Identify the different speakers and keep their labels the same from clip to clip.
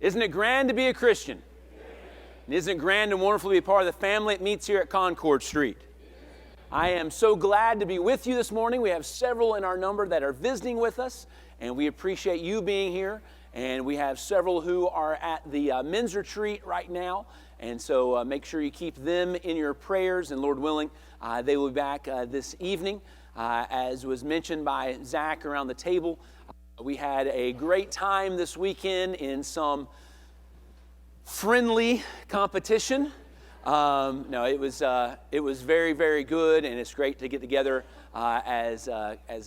Speaker 1: Isn't it grand to be a Christian? And isn't it grand and wonderful to be a part of the family that meets here at Concord Street? I am so glad to be with you this morning. We have several in our number that are visiting with us, and we appreciate you being here. And we have several who are at the men's retreat right now, and so make sure you keep them in your prayers, and Lord willing, they will be back this evening. As was mentioned by Zach around the table, we had a great time this weekend in some friendly competition. No, it was very, very good, and it's great to get together as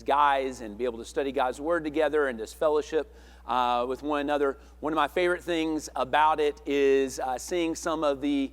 Speaker 1: guys and be able to study God's Word together and just fellowship with one another. One of my favorite things about it is seeing some of the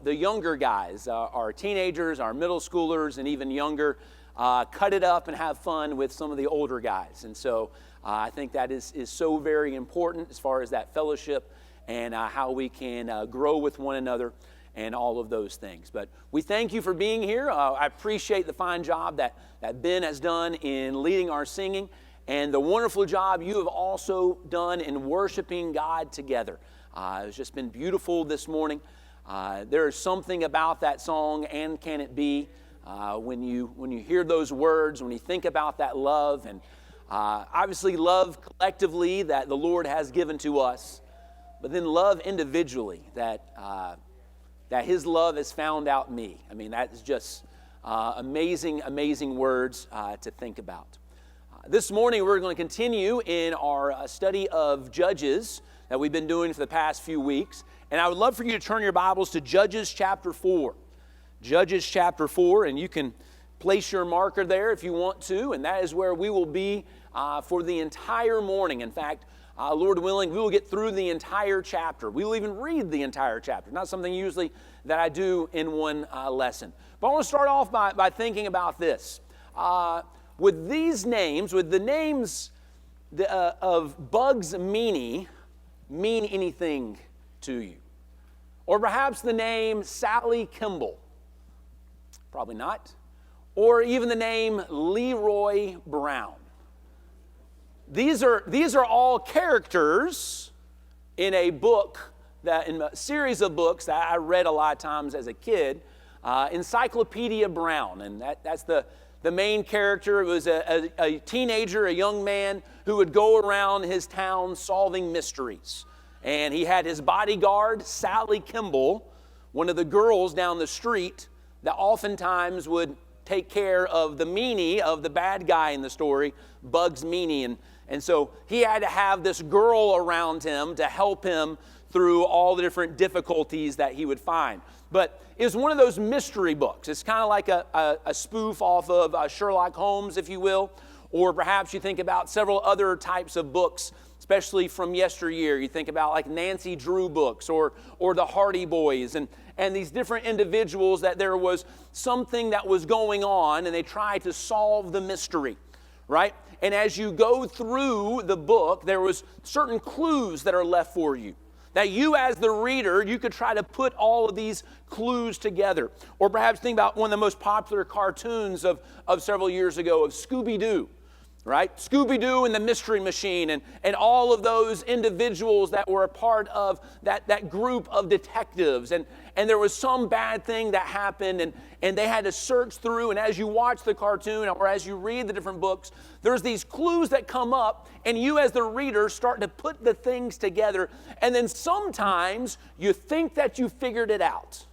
Speaker 1: younger guys, our teenagers, our middle schoolers, and even younger, cut it up and have fun with some of the older guys. And so I think that is so very important as far as that fellowship and how we can grow with one another and all of those things. But we thank you for being here. I appreciate the fine job that Ben has done in leading our singing and the wonderful job you have also done in worshiping God together. It's just been beautiful this morning. There is something about that song, "And Can It Be?" When you hear those words, when you think about that love, and obviously love collectively that the Lord has given to us, but then love individually that His love has found out me. I mean, that is just amazing, amazing words to think about. This morning, we're going to continue in our study of Judges that we've been doing for the past few weeks. And I would love for you to turn your Bibles to Judges chapter 4. Judges chapter 4, and you can place your marker there if you want to. And that is where we will be for the entire morning. In fact, Lord willing, we will get through the entire chapter. We will even read the entire chapter. Not something usually that I do in one lesson. But I want to start off by thinking about this. With these names, with the names of Bugs Meany mean anything to you? Or perhaps the name Sally Kimball? Probably not. Or even the name Leroy Brown? These are all characters in a book, in a series of books that I read a lot of times as a kid, Encyclopedia Brown, and that's the main character. It was a teenager, a young man who would go around his town solving mysteries. And he had his bodyguard, Sally Kimball, one of the girls down the street that oftentimes would take care of the meanie, of the bad guy in the story, Bugs Meany. And so he had to have this girl around him to help him through all the different difficulties that he would find. But it was one of those mystery books. It's kind of like a spoof off of Sherlock Holmes, if you will. Or perhaps you think about several other types of books, especially from yesteryear. You think about like Nancy Drew books or the Hardy Boys and these different individuals that there was something that was going on and they tried to solve the mystery, right? And as you go through the book, there was certain clues that are left for you. That you as the reader, you could try to put all of these clues together. Or perhaps think about one of the most popular cartoons of several years ago of Scooby-Doo, right? Scooby-Doo and the Mystery Machine and all of those individuals that were a part of that group of detectives. And there was some bad thing that happened and they had to search through. And as you watch the cartoon or as you read the different books, there's these clues that come up and you as the reader start to put the things together. And then sometimes you think that you figured it out.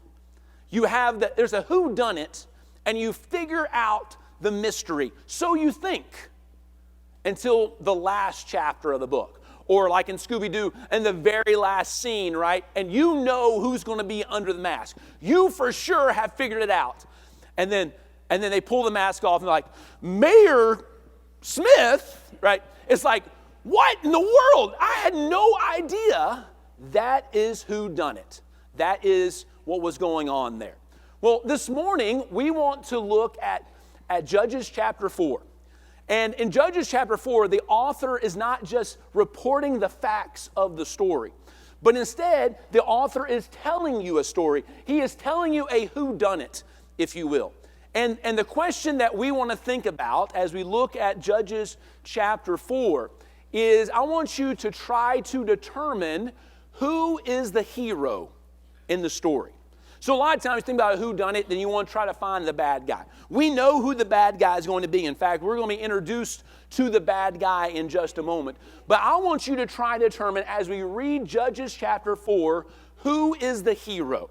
Speaker 1: There's a whodunit and you figure out the mystery. So you think. Until the last chapter of the book. Or like in Scooby-Doo, in the very last scene, right? And you know who's going to be under the mask. You for sure have figured it out. And then they pull the mask off and they're like, Mayor Smith, right? It's like, what in the world? I had no idea. That is who done it. That is what was going on there. Well, this morning, we want to look at Judges chapter 4. And in Judges chapter 4, the author is not just reporting the facts of the story, but instead, the author is telling you a story. He is telling you a whodunit, if you will. And the question that we want to think about as we look at Judges chapter 4 is I want you to try to determine who is the hero in the story. So a lot of times you think about who done it, then you want to try to find the bad guy. We know who the bad guy is going to be. In fact, we're going to be introduced to the bad guy in just a moment. But I want you to try to determine, as we read Judges chapter 4, who is the hero.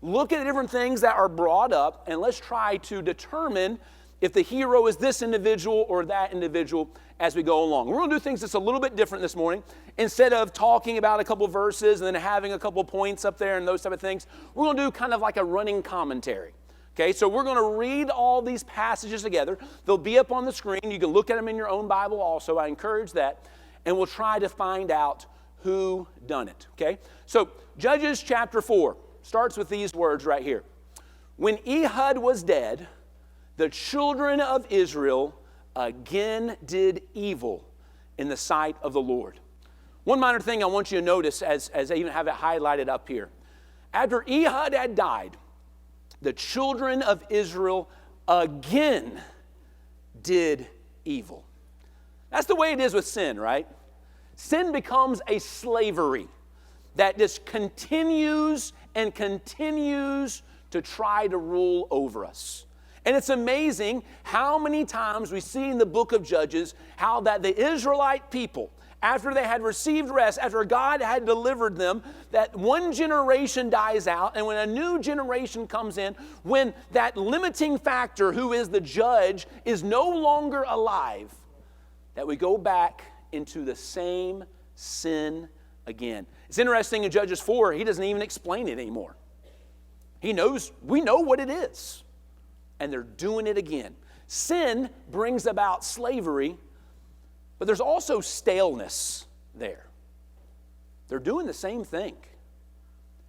Speaker 1: Look at the different things that are brought up, and let's try to determine if the hero is this individual or that individual as we go along. We're going to do things that's a little bit different this morning. Instead of talking about a couple verses and then having a couple points up there and those type of things, we're going to do kind of like a running commentary. Okay, so we're going to read all these passages together. They'll be up on the screen. You can look at them in your own Bible also. I encourage that. And we'll try to find out who done it. Okay, so Judges chapter 4 starts with these words right here. When Ehud was dead, the children of Israel again did evil in the sight of the Lord. One minor thing I want you to notice as I even have it highlighted up here. After Ehud had died, the children of Israel again did evil. That's the way it is with sin, right? Sin becomes a slavery that just continues and continues to try to rule over us. And it's amazing how many times we see in the book of Judges how that the Israelite people, after they had received rest, after God had delivered them, that one generation dies out, and when a new generation comes in, when that limiting factor, who is the judge, is no longer alive, that we go back into the same sin again. It's interesting in Judges 4, he doesn't even explain it anymore. We know what it is. And they're doing it again. Sin brings about slavery, but there's also staleness there. They're doing the same thing.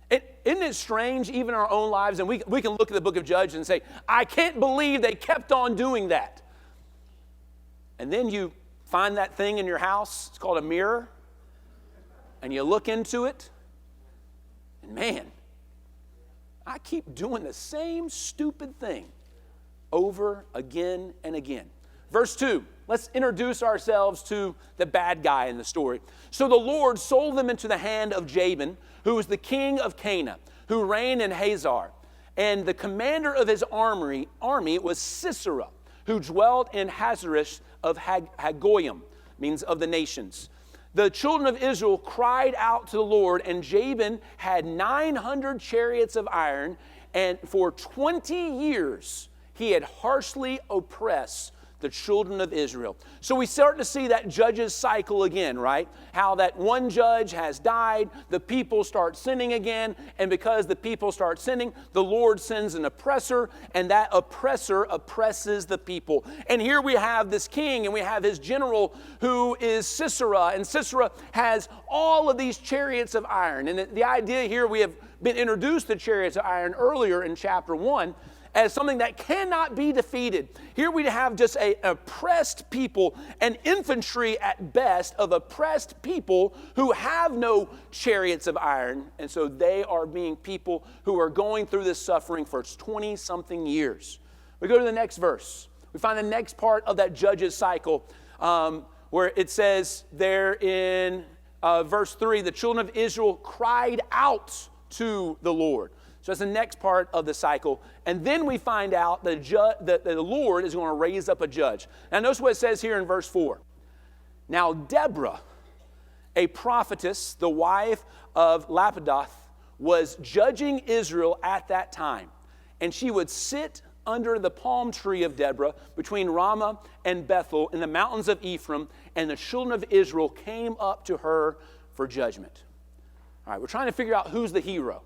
Speaker 1: Isn't it strange, even in our own lives, and we can look at the book of Judges and say, I can't believe they kept on doing that. And then you find that thing in your house, it's called a mirror, and you look into it, and man, I keep doing the same stupid thing over again and again. Verse 2, let's introduce ourselves to the bad guy in the story. So the Lord sold them into the hand of Jabin, who was the king of Canaan, who reigned in Hazor. And the commander of his army was Sisera, who dwelt in Hazeresh of Hagoyim, means of the nations. The children of Israel cried out to the Lord, and Jabin had 900 chariots of iron, and for 20 years he had harshly oppressed the children of Israel. So we start to see that Judges cycle again, right? How that one judge has died, the people start sinning again, and because the people start sinning, the Lord sends an oppressor, and that oppressor oppresses the people. And here we have this king, and we have his general, who is Sisera, and Sisera has all of these chariots of iron. And the idea here, we have been introduced to chariots of iron earlier in chapter 1, as something that cannot be defeated. Here we have just an oppressed people, an infantry at best of oppressed people who have no chariots of iron. And so they are being people who are going through this suffering for 20-something years. We go to the next verse. We find the next part of that Judges cycle where it says there in verse 3, the children of Israel cried out to the Lord. So that's the next part of the cycle. And then we find out that the Lord is going to raise up a judge. Now notice what it says here in verse 4. Now Deborah, a prophetess, the wife of Lapidoth, was judging Israel at that time. And she would sit under the palm tree of Deborah between Ramah and Bethel in the mountains of Ephraim, and the children of Israel came up to her for judgment. All right, we're trying to figure out who's the hero.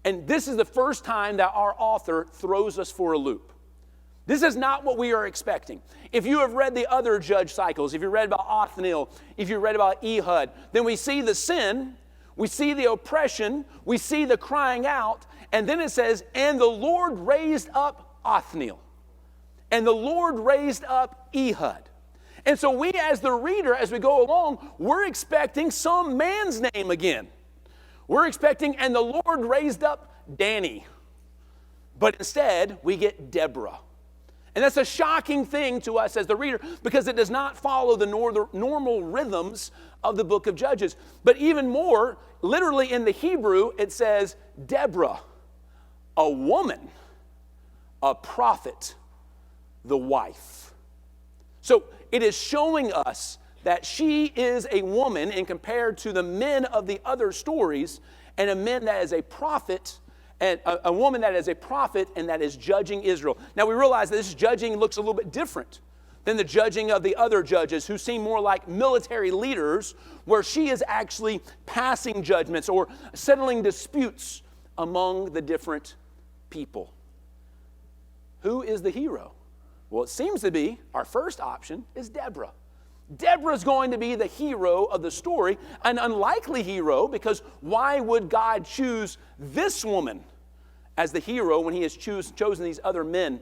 Speaker 1: And this is the first time that our author throws us for a loop. This is not what we are expecting. If you have read the other judge cycles, if you read about Othniel, if you read about Ehud, then we see the sin, we see the oppression, we see the crying out, and then it says, and the Lord raised up Othniel, and the Lord raised up Ehud. And so we as the reader, as we go along, we're expecting some man's name again. We're expecting, and the Lord raised up Danny. But instead, we get Deborah. And that's a shocking thing to us as the reader because it does not follow the normal rhythms of the book of Judges. But even more, literally in the Hebrew, it says, Deborah, a woman, a prophet, the wife. So it is showing us that she is a woman and compared to the men of the other stories, and a man that is a prophet, and a woman that is a prophet and that is judging Israel. Now we realize that this judging looks a little bit different than the judging of the other judges who seem more like military leaders, where she is actually passing judgments or settling disputes among the different people. Who is the hero? Well, it seems to be our first option is Deborah. Deborah's going to be the hero of the story, an unlikely hero, because why would God choose this woman as the hero when he has chosen these other men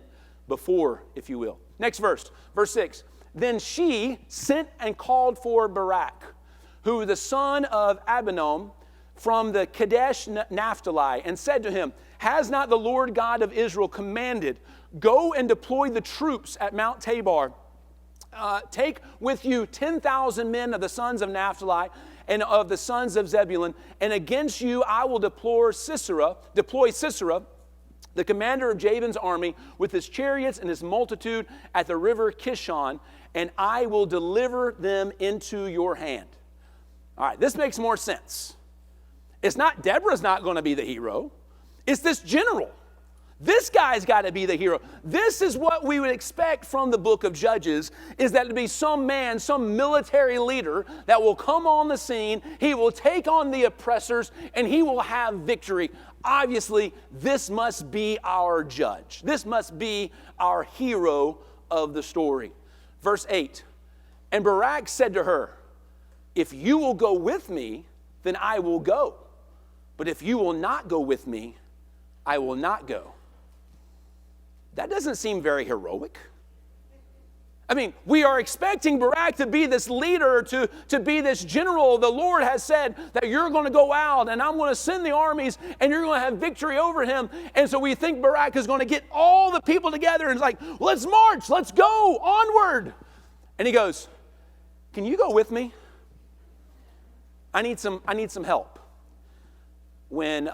Speaker 1: before, if you will? Next verse 6. Then she sent and called for Barak, who was the son of Abinoam from the Kadesh Naphtali, and said to him, has not the Lord God of Israel commanded, go and deploy the troops at Mount Tabor? Take with you 10,000 men of the sons of Naphtali and of the sons of Zebulun, and against you I will deploy Sisera, the commander of Jabin's army, with his chariots and his multitude at the river Kishon, and I will deliver them into your hand. All right, this makes more sense. It's not, Deborah's not going to be the hero. It's this general. This guy's got to be the hero. This is what we would expect from the book of Judges, is that to be some man, some military leader that will come on the scene, he will take on the oppressors, and he will have victory. Obviously, this must be our judge. This must be our hero of the story. Verse 8, and Barak said to her, if you will go with me, then I will go. But if you will not go with me, I will not go. That doesn't seem very heroic. I mean, we are expecting Barak to be this leader, to be this general. The Lord has said that you're going to go out and I'm going to send the armies and you're going to have victory over him. And so we think Barak is going to get all the people together and it's like, let's march, let's go, onward. And he goes, can you go with me? I need some help. When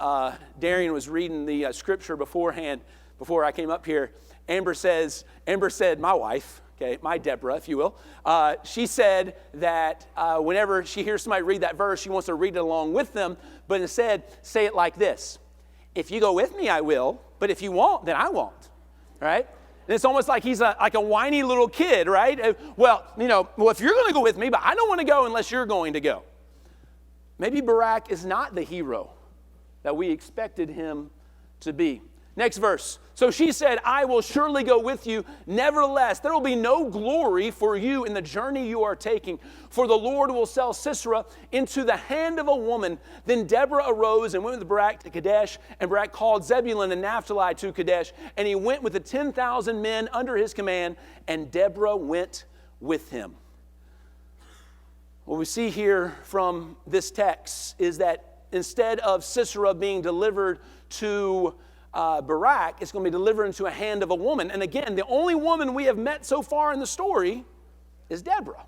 Speaker 1: Darian was reading the scripture beforehand, before I came up here, Amber said, my wife, okay, my Deborah, if you will, she said that whenever she hears somebody read that verse, she wants to read it along with them, but instead say it like this: if you go with me, I will, but if you won't, then I won't, right? And it's almost like he's like a whiny little kid, right? Well, if you're going to go with me, but I don't want to go unless you're going to go. Maybe Barak is not the hero that we expected him to be. Next verse. So she said, I will surely go with you. Nevertheless, there will be no glory for you in the journey you are taking, for the Lord will sell Sisera into the hand of a woman. Then Deborah arose and went with Barak to Kadesh, and Barak called Zebulun and Naphtali to Kadesh, and he went with the 10,000 men under his command, and Deborah went with him. What we see here from this text is that instead of Sisera being delivered to Barak, it's going to be delivered into a hand of a woman. And again, the only woman we have met so far in the story is Deborah.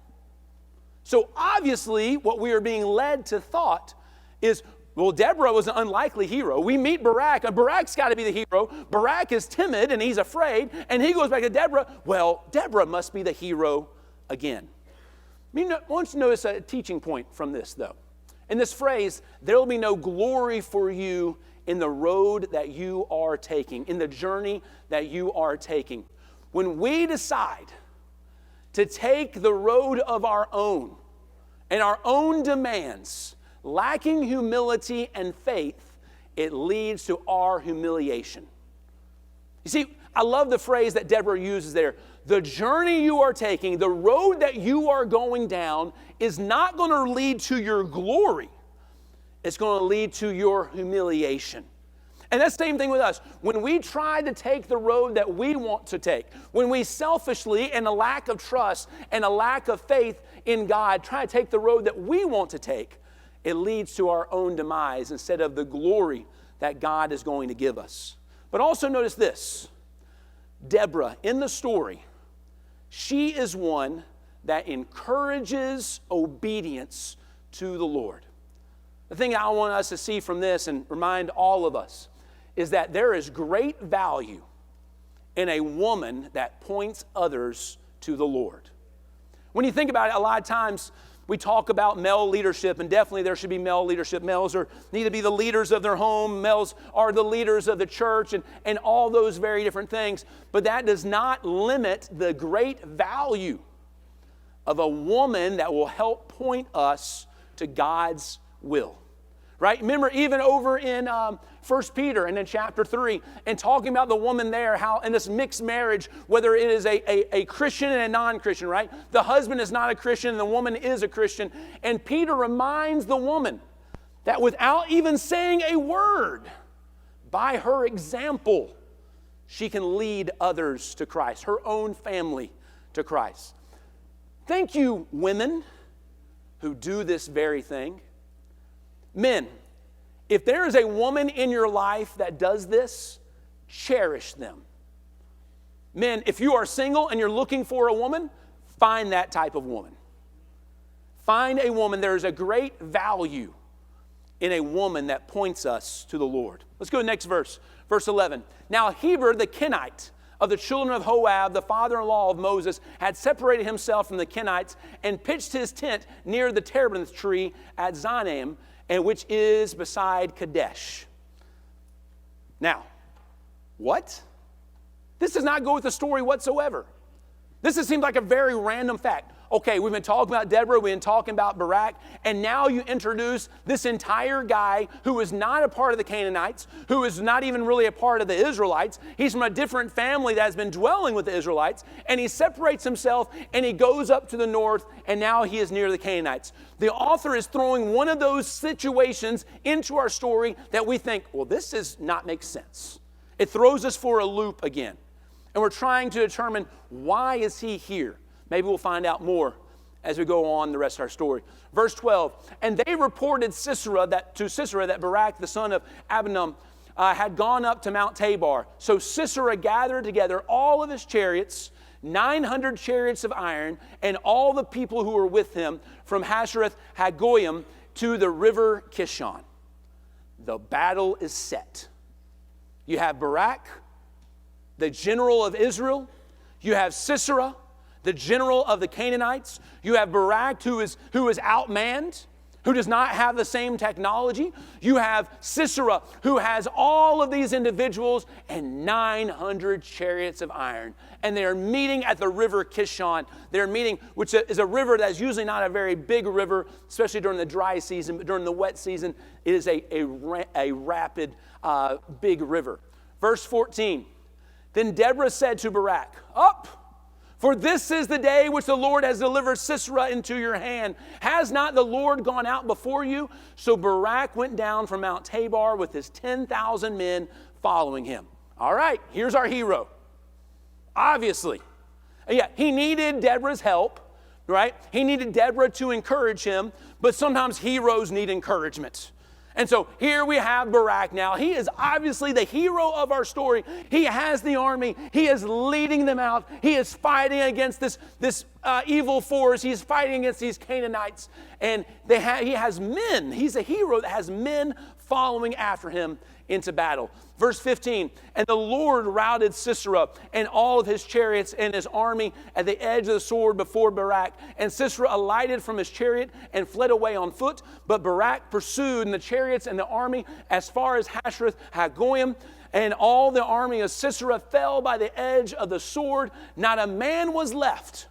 Speaker 1: So obviously, what we are being led to thought is, well, Deborah was an unlikely hero. We meet Barak, and Barak's got to be the hero. Barak is timid, and he's afraid, and he goes back to Deborah. Well, Deborah must be the hero again. I want you to notice a teaching point from this, though. In this phrase, there will be no glory for you in the road that you are taking, in the journey that you are taking. When we decide to take the road of our own and our own demands, lacking humility and faith, it leads to our humiliation. You see, I love the phrase that Deborah uses there. The journey you are taking, the road that you are going down, is not going to lead to your glory. It's going to lead to your humiliation. And that's the same thing with us. When we try to take the road that we want to take, when we selfishly, and a lack of trust and a lack of faith in God, try to take the road that we want to take, it leads to our own demise instead of the glory that God is going to give us. But also notice this. Deborah, in the story, she is one that encourages obedience to the Lord. The thing I want us to see from this and remind all of us is that there is great value in a woman that points others to the Lord. When you think about it, a lot of times we talk about male leadership, and definitely there should be male leadership. Males need to be the leaders of their home. Males are the leaders of the church, and all those very different things. But that does not limit the great value of a woman that will help point us to God's will. Right? Remember, even over in 1 Peter and in chapter 3, and talking about the woman there, how in this mixed marriage, whether it is a Christian and a non-Christian, right? The husband is not a Christian and the woman is a Christian. And Peter reminds the woman that without even saying a word, by her example, she can lead others to Christ, her own family to Christ. Thank you, women who do this very thing. Men, if there is a woman in your life that does this, cherish them. Men, if you are single and you're looking for a woman, find that type of woman. Find a woman. There is a great value in a woman that points us to the Lord. Let's go to the next verse. Verse 11. Now Heber the Kenite of the children of Hoab, the father-in-law of Moses, had separated himself from the Kenites and pitched his tent near the terebinth tree at Zanaim, and which is beside Kadesh. Now, what? This does not go with the story whatsoever. This seems like a very random fact. Okay, we've been talking about Deborah, we've been talking about Barak, and now you introduce this entire guy who is not a part of the Canaanites, who is not even really a part of the Israelites. He's from a different family that has been dwelling with the Israelites, and he separates himself and he goes up to the north, and now he is near the Canaanites. The author is throwing one of those situations into our story that we think, well, this does not make sense. It throws us for a loop again. And we're trying to determine, why is he here? Maybe we'll find out more as we go on the rest of our story. Verse 12, and they reported to Sisera that Barak, the son of Abinoam, had gone up to Mount Tabor. So Sisera gathered together all of his chariots, 900 chariots of iron, and all the people who were with him from Hasheroth Hagoyim to the river Kishon. The battle is set. You have Barak, the general of Israel. You have Sisera, the general of the Canaanites. You have Barak, who is outmanned, who does not have the same technology. You have Sisera, who has all of these individuals and 900 chariots of iron. And they are meeting at the river Kishon. They're meeting, which is a river that's usually not a very big river, especially during the dry season, but during the wet season, it is a rapid, big river. Verse 14, then Deborah said to Barak, up! For this is the day which the Lord has delivered Sisera into your hand. Has not the Lord gone out before you? So Barak went down from Mount Tabor with his 10,000 men following him. All right, here's our hero. Obviously. Yeah, he needed Deborah's help, right? He needed Deborah to encourage him, but sometimes heroes need encouragement. And so here we have Barak now. He is obviously the hero of our story. He has the army. He is leading them out. He is fighting against this evil force. He's fighting against these Canaanites. And he has men. He's a hero that has men following after him into battle. Verse 15, and the Lord routed Sisera and all of his chariots and his army at the edge of the sword before Barak. And Sisera alighted from his chariot and fled away on foot. But Barak pursued in the chariots and the army as far as Hasheroth Hagoyim. And all the army of Sisera fell by the edge of the sword. Not a man was left.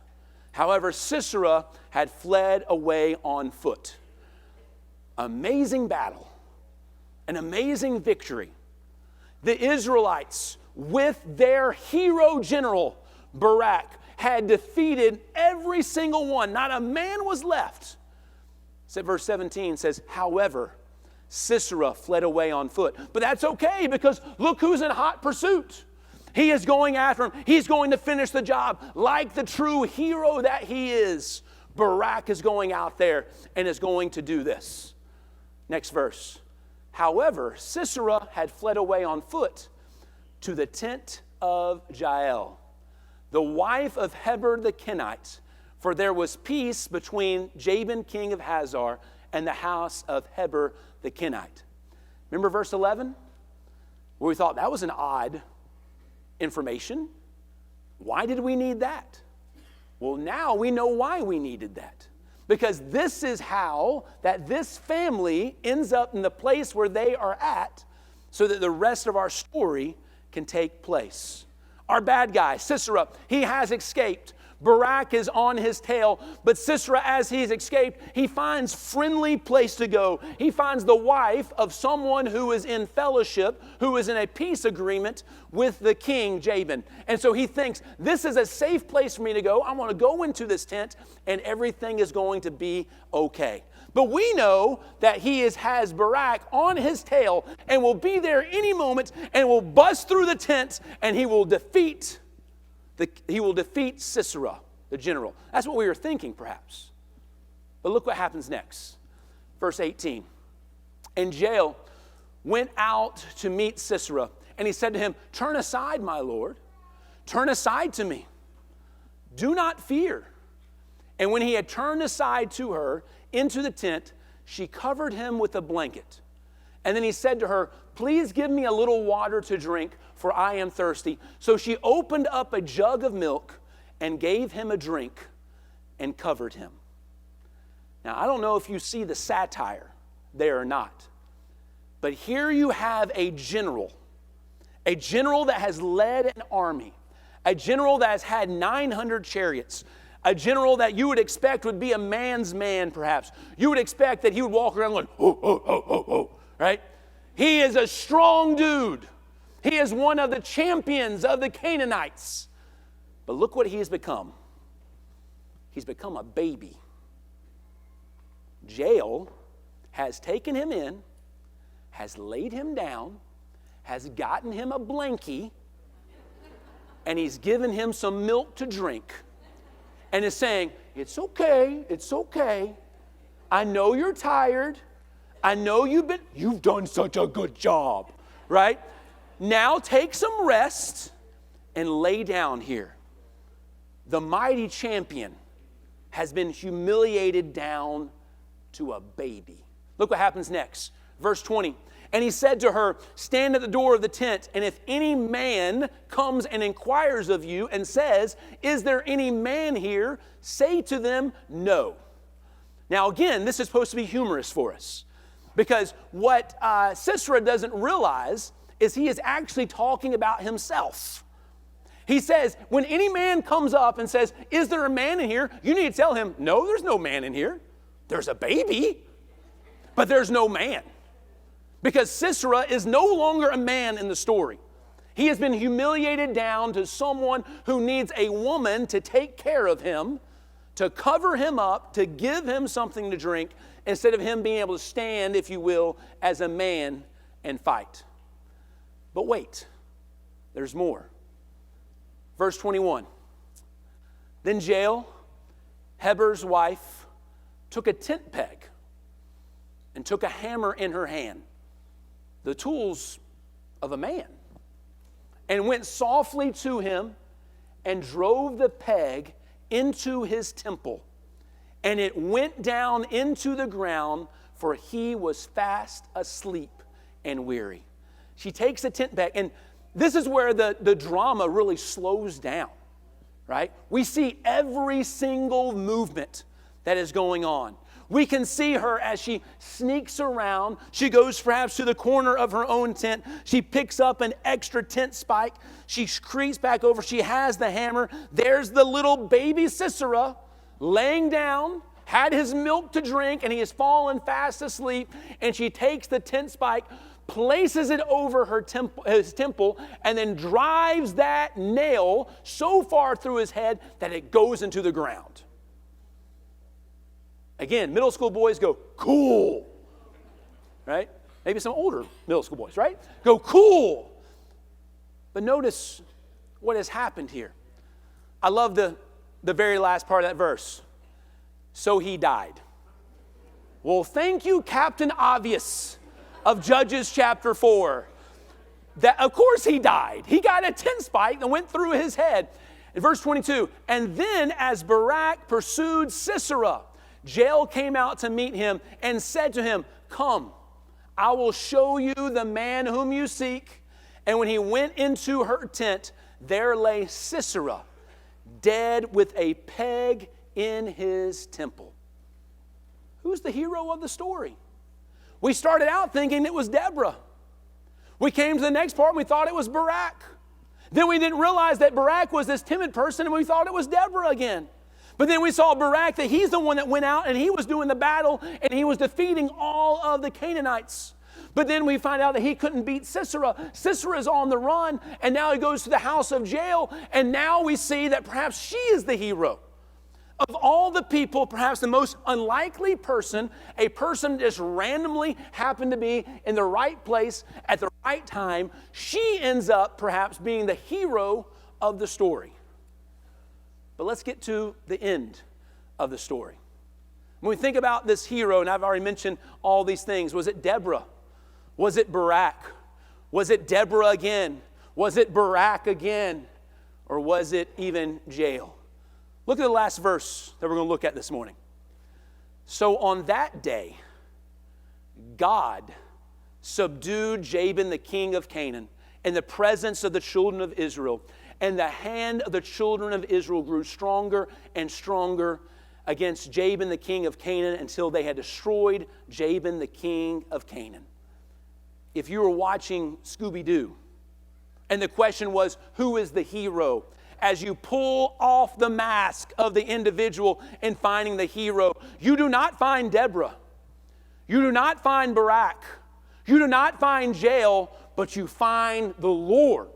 Speaker 1: However, Sisera had fled away on foot. Amazing battle. An amazing victory. The Israelites, with their hero general, Barak, had defeated every single one. Not a man was left. So verse 17 says, however, Sisera fled away on foot. But that's okay, because look who's in hot pursuit. He is going after him. He's going to finish the job. Like the true hero that he is, Barak is going out there and is going to do this. Next verse. However, Sisera had fled away on foot to the tent of Jael, the wife of Heber the Kenite, for there was peace between Jabin king of Hazor and the house of Heber the Kenite. Remember verse 11? Where we thought that was an odd information. Why did we need that? Well, now we know why we needed that. Because this is how that this family ends up in the place where they are at, so that the rest of our story can take place. Our bad guy, Sisera, he has escaped. Barak is on his tail, but Sisera, as he's escaped, he finds friendly place to go. He finds the wife of someone who is in fellowship, who is in a peace agreement with the king, Jabin. And so he thinks, this is a safe place for me to go. I want to go into this tent, and everything is going to be okay. But we know that he has Barak on his tail and will be there any moment and will bust through the tent, and he will defeat Sisera, the general. That's what we were thinking, perhaps. But look what happens next. Verse 18. And Jael went out to meet Sisera, and he said to him, "Turn aside, my lord. Turn aside to me. Do not fear." And when he had turned aside to her into the tent, she covered him with a blanket. And then he said to her, "Please give me a little water to drink, for I am thirsty." So she opened up a jug of milk and gave him a drink and covered him. Now, I don't know if you see the satire there or not, but here you have a general that has led an army, a general that has had 900 chariots, a general that you would expect would be a man's man, perhaps. You would expect that he would walk around going, "Oh, oh, oh, oh, oh," right? He is a strong dude. He is one of the champions of the Canaanites. But look what he has become. He's become a baby. Jael has taken him in, has laid him down, has gotten him a blankie, and he's given him some milk to drink, and is saying, "It's okay, it's okay. I know you're tired. I know you've done such a good job," right? Now take some rest and lay down here. The mighty champion has been humiliated down to a baby. Look what happens next. Verse 20. And he said to her, "Stand at the door of the tent, and if any man comes and inquires of you and says, 'Is there any man here?' say to them, 'No.'" Now again, this is supposed to be humorous for us, because what Sisera doesn't realize is he is actually talking about himself. He says, when any man comes up and says, "Is there a man in here?" you need to tell him, "No, there's no man in here. There's a baby, but there's no man." Because Sisera is no longer a man in the story. He has been humiliated down to someone who needs a woman to take care of him, to cover him up, to give him something to drink, instead of him being able to stand, if you will, as a man and fight. But wait, there's more. Verse 21. Then Jael, Heber's wife, took a tent peg and took a hammer in her hand, the tools of a man, and went softly to him and drove the peg into his temple. And it went down into the ground, for he was fast asleep and weary. She takes the tent peg, and this is where the drama really slows down, right? We see every single movement that is going on. We can see her as she sneaks around. She goes perhaps to the corner of her own tent. She picks up an extra tent spike. She creeps back over. She has the hammer. There's the little baby Sisera laying down, had his milk to drink, and he has fallen fast asleep. And she takes the tent spike, places it over his temple, and then drives that nail so far through his head that it goes into the ground. Again, middle school boys go, "Cool," right? Maybe some older middle school boys, right? Go, "Cool." But notice what has happened here. I love the very last part of that verse. So he died. Well, thank you, Captain Obvious of Judges chapter 4. That, of course he died. He got a tent spike that went through his head. In verse 22, and then as Barak pursued Sisera, Jael came out to meet him and said to him, come, I will show you the man whom you seek. And when he went into her tent, there lay Sisera, dead with a peg in his temple. Who's the hero of the story? We started out thinking it was Deborah. We came to the next part and we thought it was Barak. Then we didn't realize that Barak was this timid person and we thought it was Deborah again. But then we saw Barak, that he's the one that went out and he was doing the battle and he was defeating all of the Canaanites. But then we find out that he couldn't beat Sisera. Sisera is on the run and now he goes to the house of Jael, and now we see that perhaps she is the hero. Of all the people, perhaps the most unlikely person, a person just randomly happened to be in the right place at the right time, she ends up perhaps being the hero of the story. But let's get to the end of the story. When we think about this hero, and I've already mentioned all these things, was it Deborah? Was it Barak? Was it Deborah again? Was it Barak again? Or was it even Jael? Look at the last verse that we're going to look at this morning. So on that day, God subdued Jabin, the king of Canaan, in the presence of the children of Israel. And the hand of the children of Israel grew stronger and stronger against Jabin, the king of Canaan, until they had destroyed Jabin, the king of Canaan. If you were watching Scooby-Doo, and the question was, who is the hero? As you pull off the mask of the individual in finding the hero, you do not find Deborah. You do not find Barak. You do not find Jael, but you find the Lord.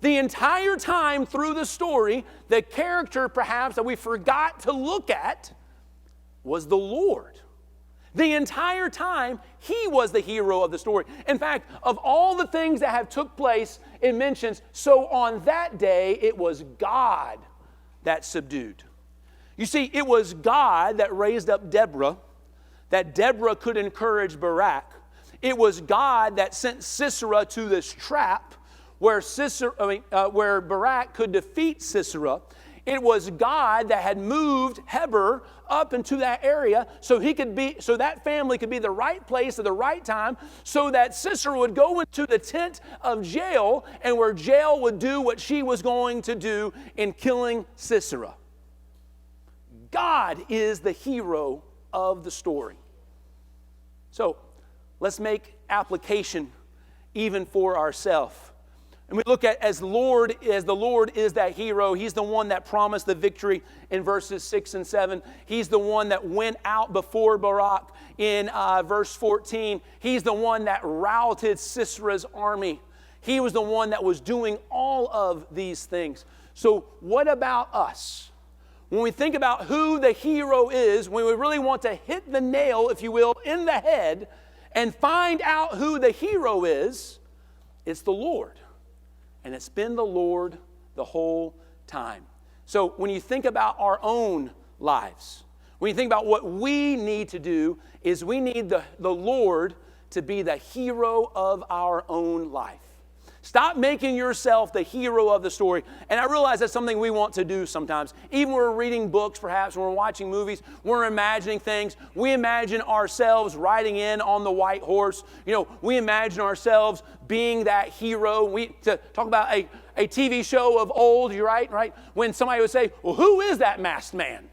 Speaker 1: The entire time through the story, the character perhaps that we forgot to look at was the Lord. The entire time, he was the hero of the story. In fact, of all the things that have took place, it mentions, so on that day, it was God that subdued. You see, it was God that raised up Deborah, that Deborah could encourage Barak. It was God that sent Sisera to this trap where Barak could defeat Sisera. It was God that had moved Heber up into that area so that family could be the right place at the right time, so that Sisera would go into the tent of Jael, and where Jael would do what she was going to do in killing Sisera. God is the hero of the story. So let's make application even for ourselves. And we look at as the Lord is that hero. He's the one that promised the victory in verses 6 and 7. He's the one that went out before Barak in verse 14. He's the one that routed Sisera's army. He was the one that was doing all of these things. So what about us? When we think about who the hero is, when we really want to hit the nail, if you will, in the head and find out who the hero is, it's the Lord. And it's been the Lord the whole time. So when you think about our own lives, when you think about what we need to do, is we need the Lord to be the hero of our own life. Stop making yourself the hero of the story. And I realize that's something we want to do sometimes. Even when we're reading books, perhaps, when we're watching movies, we're imagining things. We imagine ourselves riding in on the white horse. We imagine ourselves being that hero. To talk about a TV show of old, you're right? When somebody would say, well, who is that masked man?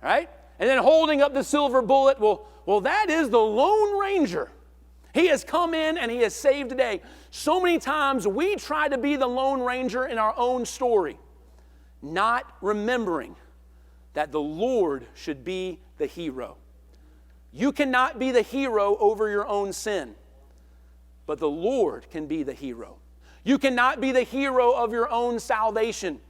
Speaker 1: Right? And then holding up the silver bullet, well, that is the Lone Ranger. He has come in and he has saved the day. So many times we try to be the Lone Ranger in our own story, not remembering that the Lord should be the hero. You cannot be the hero over your own sin, but the Lord can be the hero. You cannot be the hero of your own salvation,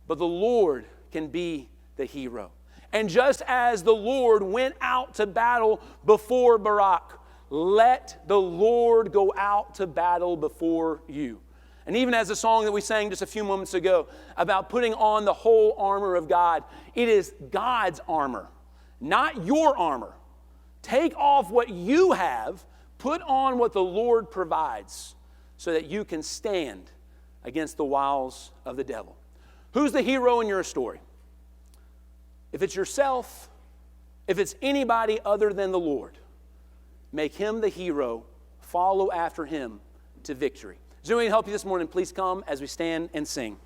Speaker 1: but the Lord can be the hero. And just as the Lord went out to battle before Barak, let the Lord go out to battle before you. And even as the song that we sang just a few moments ago about putting on the whole armor of God, it is God's armor, not your armor. Take off what you have, put on what the Lord provides, so that you can stand against the wiles of the devil. Who's the hero in your story? If it's yourself, if it's anybody other than the Lord, make him the hero, follow after him to victory. Is there anyone to help you this morning? Please come as we stand and sing.